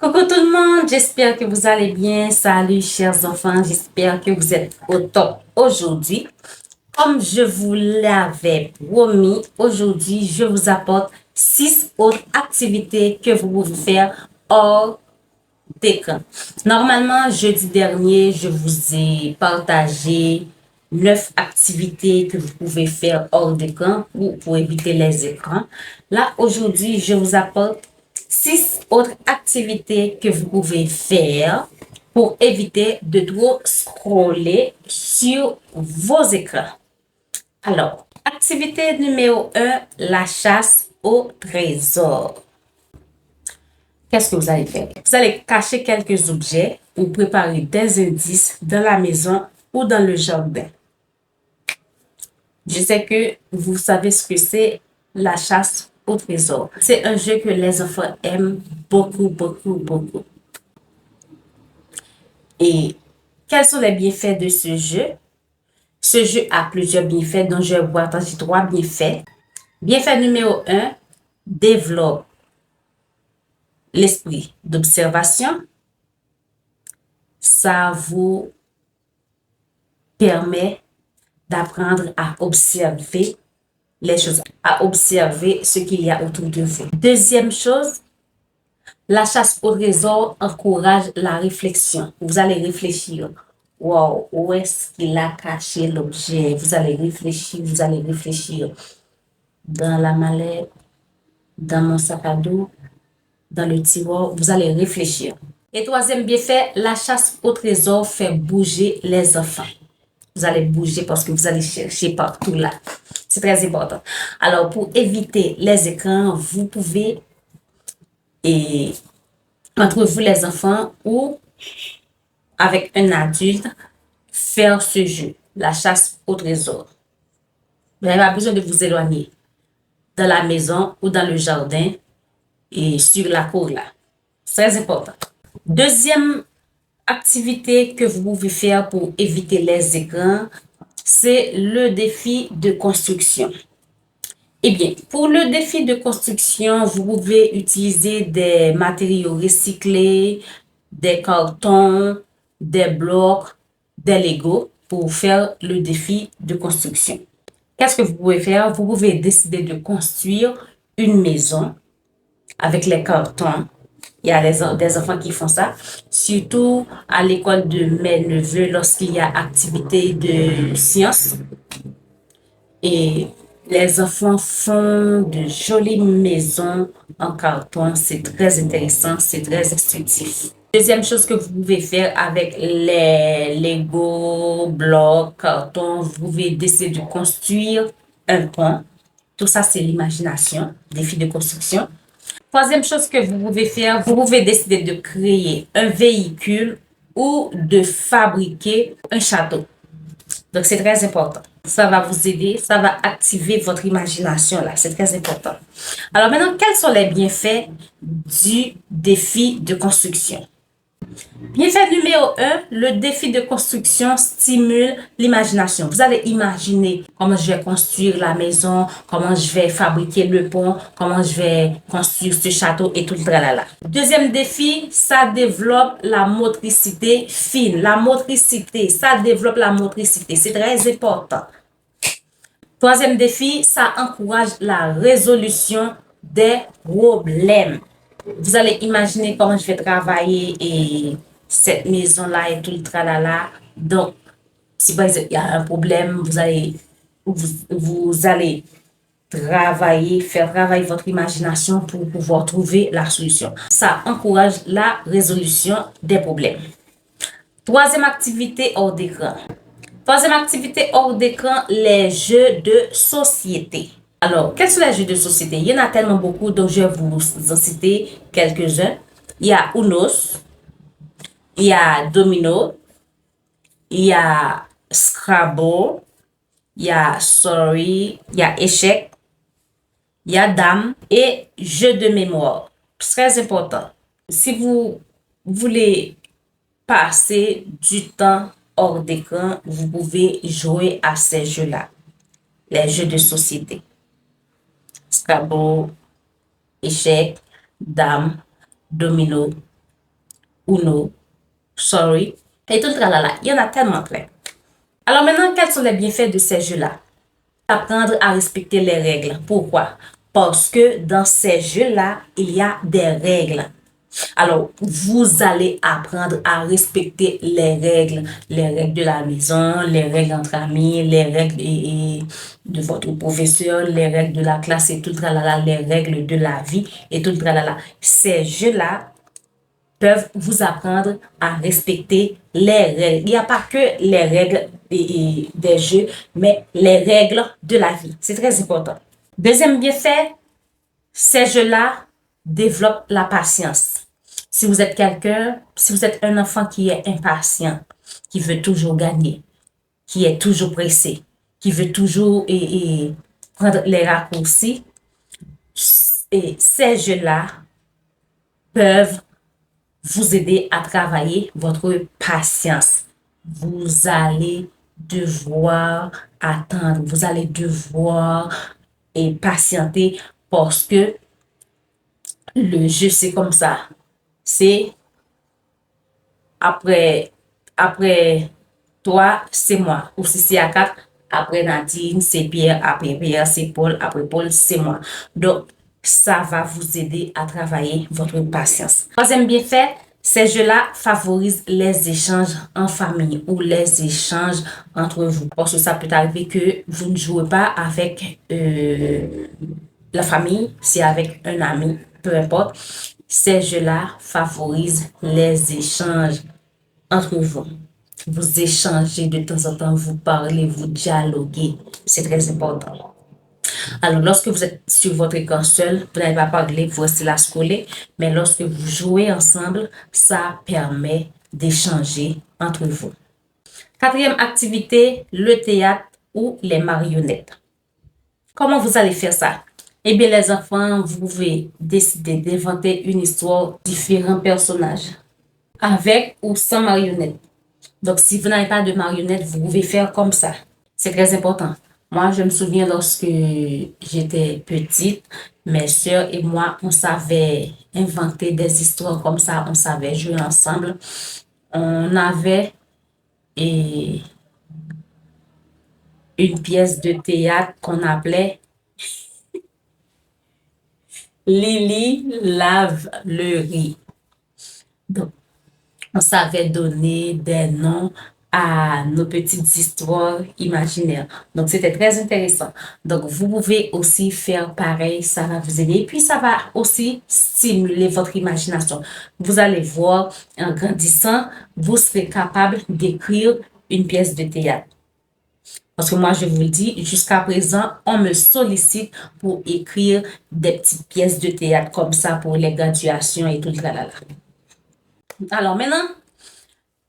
Coucou tout le monde, j'espère que vous allez bien. Salut chers enfants, j'espère que vous êtes au top aujourd'hui. Comme je vous l'avais promis, aujourd'hui je vous apporte 6 autres activités que vous pouvez faire hors d'écran. Normalement, jeudi dernier, je vous ai partagé 9 activités que vous pouvez faire hors d'écran pour éviter les écrans. Là, aujourd'hui, je vous apporte 6 autres activités que vous pouvez faire pour éviter de trop scroller sur vos écrans. Alors, activité numéro 1, la chasse au trésor. Qu'est-ce que vous allez faire? Vous allez cacher quelques objets ou préparer des indices dans la maison ou dans le jardin. Je sais que vous savez ce que c'est la chasse au trésor. C'est un jeu que les enfants aiment beaucoup, beaucoup, beaucoup. Et quels sont les bienfaits de ce jeu? Ce jeu a plusieurs bienfaits dont je vais vous partager 3 bienfaits. Bienfait numéro 1, développe l'esprit d'observation. Ça vous permet d'apprendre à observer les choses, à observer ce qu'il y a autour de vous. Deuxième chose, la chasse au trésor encourage la réflexion. Vous allez réfléchir. Wow, où est-ce qu'il a caché l'objet? Vous allez réfléchir dans la mallette, dans mon sac à dos, dans le tiroir. Vous allez réfléchir. Et troisième bienfait, la chasse au trésor fait bouger les enfants. Vous allez bouger parce que vous allez chercher partout là. C'est très important. Alors, pour éviter les écrans, vous pouvez, entre vous les enfants ou avec un adulte, faire ce jeu, la chasse au trésor. Vous n'avez pas besoin de vous éloigner dans la maison ou dans le jardin et sur la cour là. C'est très important. Deuxième activité que vous pouvez faire pour éviter les écrans, c'est le défi de construction. Eh bien, pour le défi de construction, vous pouvez utiliser des matériaux recyclés, des cartons, des blocs, des Legos pour faire le défi de construction. Qu'est-ce que vous pouvez faire? Vous pouvez décider de construire une maison avec les cartons. Il y a des enfants qui font ça, surtout à l'école de mes neveux lorsqu'il y a activité de sciences. Et les enfants font de jolies maisons en carton. C'est très intéressant, c'est très instructif. Deuxième chose que vous pouvez faire avec les Lego, blocs, cartons, vous pouvez décider de construire un pont. Tout ça, c'est l'imagination, défi de construction. Troisième chose que vous pouvez faire, vous pouvez décider de créer un véhicule ou de fabriquer un château. Donc, c'est très important. Ça va vous aider, ça va activer votre imagination là. C'est très important. Alors maintenant, quels sont les bienfaits du défi de construction? Bienfait numéro 1, le défi de construction stimule l'imagination. Vous allez imaginer comment je vais construire la maison, comment je vais fabriquer le pont, comment je vais construire ce château et tout le tralala. Deuxième défi, ça développe la motricité fine. La motricité, ça développe la motricité. C'est très important. Troisième défi, ça encourage la résolution des problèmes. Vous allez imaginer comment je vais travailler et cette maison-là et tout le tralala. Donc, si par exemple, il y a un problème, vous allez travailler, faire travailler votre imagination pour pouvoir trouver la solution. Ça encourage la résolution des problèmes. Troisième activité hors d'écran. Troisième activité hors d'écran, les jeux de société. Alors, quels sont les jeux de société? Il y en a tellement beaucoup, donc je vais vous en citer quelques-uns. Il y a Unos, il y a Domino, il y a Scrabble, il y a Sorry, il y a Échec, il y a Dame et jeux de mémoire. Très important. Si vous voulez passer du temps hors d'écran, vous pouvez jouer à ces jeux-là. Les jeux de société. Scrabble, Échec, Dame, Domino ou no, sorry, et tout le tralala. Il y en a tellement plein. Alors maintenant, quels sont les bienfaits de ces jeux-là? Apprendre à respecter les règles. Pourquoi? Parce que dans ces jeux-là, il y a des règles. Alors, vous allez apprendre à respecter les règles de la maison, les règles entre amis, les règles de votre professeur, les règles de la classe et tout le tralala, les règles de la vie et tout le tralala. Ces jeux-là peuvent vous apprendre à respecter les règles. Il n'y a pas que les règles des jeux, mais les règles de la vie. C'est très important. Deuxième bienfait, ces jeux-là développent la patience. Si vous êtes si vous êtes un enfant qui est impatient, qui veut toujours gagner, qui est toujours pressé, qui veut toujours prendre les raccourcis, et ces jeux-là peuvent vous aider à travailler votre patience. Vous allez devoir attendre, vous allez devoir patienter parce que le jeu, c'est comme ça. C'est après toi, c'est moi. Ou si c'est à quatre, après Nadine, c'est Pierre, après Pierre, c'est Paul, après Paul, c'est moi. Donc, ça va vous aider à travailler votre patience. Troisième bienfait, ces jeux-là favorisent les échanges en famille ou les échanges entre vous. Parce que ça peut arriver que vous ne jouez pas avec la famille, c'est avec un ami, peu importe. Ces jeux-là favorisent les échanges entre vous. Vous échangez de temps en temps, vous parlez, vous dialoguez. C'est très important. Alors, lorsque vous êtes sur votre écran seul, vous n'allez pas parler, vous restez là scroller. Mais lorsque vous jouez ensemble, ça permet d'échanger entre vous. Quatrième activité, le théâtre ou les marionnettes. Comment vous allez faire ça? Eh bien, les enfants, vous pouvez décider d'inventer une histoire de différents personnages, avec ou sans marionnettes. Donc, si vous n'avez pas de marionnettes, vous pouvez faire comme ça. C'est très important. Moi, je me souviens lorsque j'étais petite, mes soeurs et moi, on savait inventer des histoires comme ça, on savait jouer ensemble. On avait une pièce de théâtre qu'on appelait Lily lave le riz. Donc, on savait donner des noms à nos petites histoires imaginaires. Donc, c'était très intéressant. Donc, vous pouvez aussi faire pareil, ça va vous aider. Et puis, ça va aussi stimuler votre imagination. Vous allez voir, en grandissant, vous serez capable d'écrire une pièce de théâtre. Parce que moi, je vous le dis, jusqu'à présent, on me sollicite pour écrire des petites pièces de théâtre comme ça pour les graduations et tout le tralala. Alors maintenant,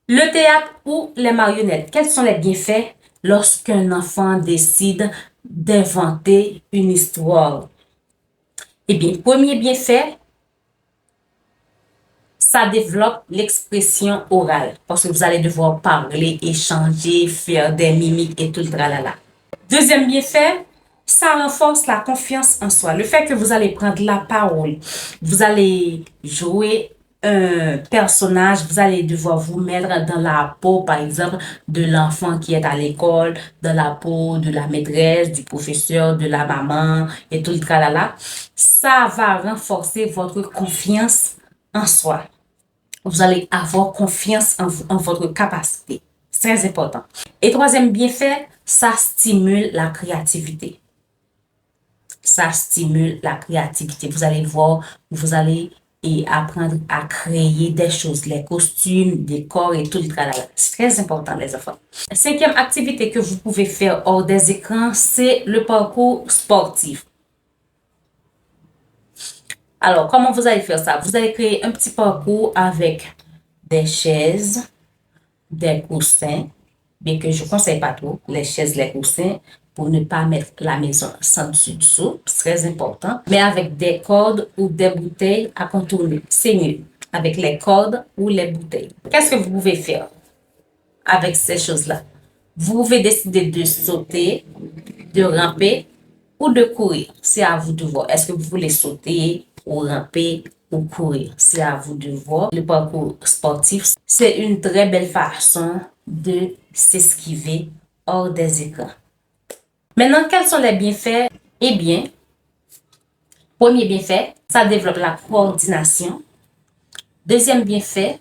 le théâtre ou les marionnettes. Quels sont les bienfaits lorsqu'un enfant décide d'inventer une histoire? Eh bien, premier bienfait, ça développe l'expression orale parce que vous allez devoir parler, échanger, faire des mimiques et tout le tralala. Deuxième bienfait, ça renforce la confiance en soi. Le fait que vous allez prendre la parole, vous allez jouer un personnage, vous allez devoir vous mettre dans la peau, par exemple, de l'enfant qui est à l'école, dans la peau de la maîtresse, du professeur, de la maman et tout le tralala. Ça va renforcer votre confiance en soi. Vous allez avoir confiance en votre capacité. C'est très important. Et troisième bienfait, ça stimule la créativité. Ça stimule la créativité. Vous allez voir, vous allez apprendre à créer des choses, les costumes, décors et tout le tralala. C'est très important, les enfants. Cinquième activité que vous pouvez faire hors des écrans, c'est le parcours sportif. Alors, comment vous allez faire ça? Vous allez créer un petit parcours avec des chaises, des coussins, bien que je ne conseille pas trop les chaises, les coussins, pour ne pas mettre la maison sans dessus-dessous, c'est très important. Mais avec des cordes ou des bouteilles à contourner, c'est mieux. Avec les cordes ou les bouteilles. Qu'est-ce que vous pouvez faire avec ces choses-là? Vous pouvez décider de sauter, de ramper ou de courir. C'est à vous de voir. Est-ce que vous voulez sauter ou ramper ou courir. C'est à vous de voir. Le parcours sportif, c'est une très belle façon de s'esquiver hors des écrans. Maintenant, quels sont les bienfaits? Eh bien, premier bienfait, ça développe la coordination. Deuxième bienfait,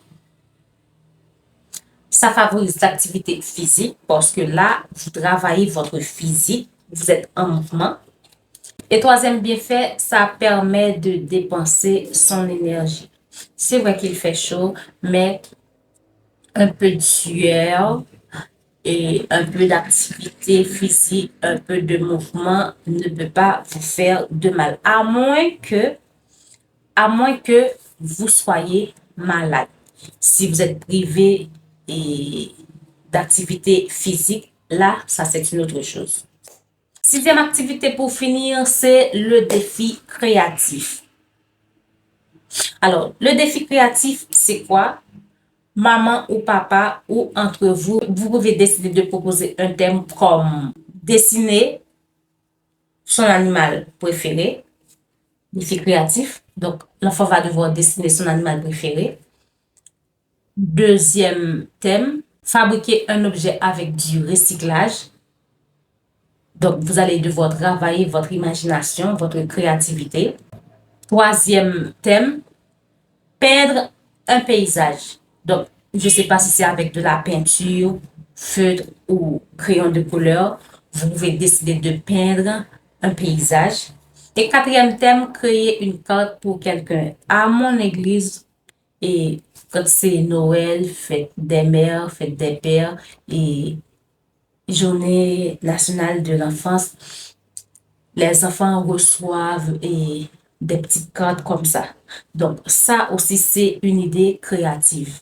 ça favorise l'activité physique parce que là, vous travaillez votre physique, vous êtes en mouvement. Et troisième bienfait, ça permet de dépenser son énergie. C'est vrai qu'il fait chaud, mais un peu de sueur et un peu d'activité physique, un peu de mouvement ne peut pas vous faire de mal, à moins que vous soyez malade. Si vous êtes privé d'activité physique, là, ça c'est une autre chose. Sixième activité pour finir, c'est le défi créatif. Alors, le défi créatif, c'est quoi? Maman ou papa ou entre vous, vous pouvez décider de proposer un thème comme dessiner son animal préféré, défi créatif. Donc, l'enfant va devoir dessiner son animal préféré. Deuxième thème, fabriquer un objet avec du recyclage. Donc, vous allez devoir travailler votre imagination, votre créativité. Troisième thème, peindre un paysage. Donc, je ne sais pas si c'est avec de la peinture, feutre ou crayon de couleur. Vous pouvez décider de peindre un paysage. Et quatrième thème, créer une carte pour quelqu'un. À mon église, et quand c'est Noël, fête des mères, fête des pères et journée nationale de l'enfance, les enfants reçoivent des petites cartes comme ça. Donc, ça aussi, c'est une idée créative.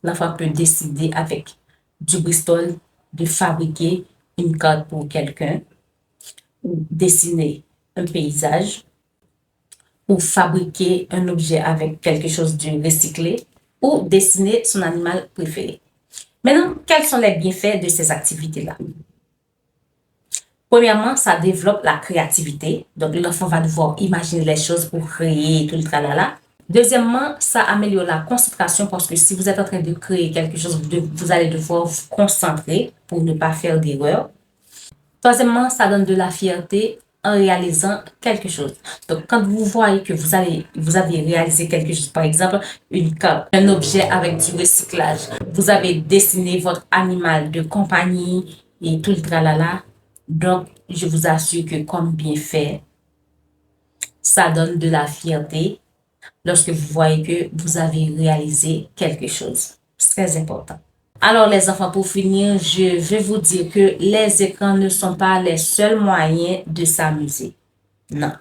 L'enfant peut décider avec du Bristol de fabriquer une carte pour quelqu'un, ou dessiner un paysage, ou fabriquer un objet avec quelque chose de recyclé, ou dessiner son animal préféré. Maintenant, quels sont les bienfaits de ces activités-là? Premièrement, ça développe la créativité. Donc, l'enfant va devoir imaginer les choses pour créer tout le tralala. Deuxièmement, ça améliore la concentration parce que si vous êtes en train de créer quelque chose, vous allez devoir vous concentrer pour ne pas faire d'erreur. Troisièmement, ça donne de la fierté en réalisant quelque chose. Donc, quand vous voyez que vous avez réalisé quelque chose, par exemple, une carte, un objet avec du recyclage, vous avez dessiné votre animal de compagnie et tout le tralala. Donc, je vous assure que comme bienfait, ça donne de la fierté lorsque vous voyez que vous avez réalisé quelque chose. C'est très important. Alors les enfants, pour finir, je vais vous dire que les écrans ne sont pas les seuls moyens de s'amuser. Non.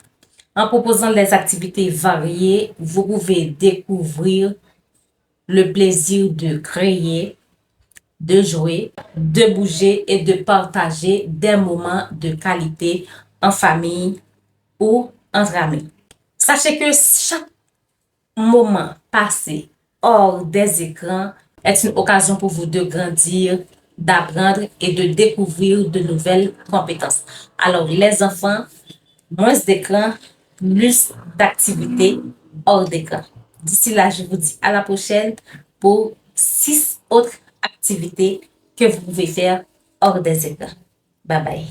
En proposant des activités variées, vous pouvez découvrir le plaisir de créer, de jouer, de bouger et de partager des moments de qualité en famille ou entre amis. Sachez que chaque moment passé hors des écrans est une occasion pour vous de grandir, d'apprendre et de découvrir de nouvelles compétences. Alors, les enfants, moins d'écran, plus d'activités hors d'écran. D'ici là, je vous dis à la prochaine pour 6 autres activités que vous pouvez faire hors des écrans. Bye bye.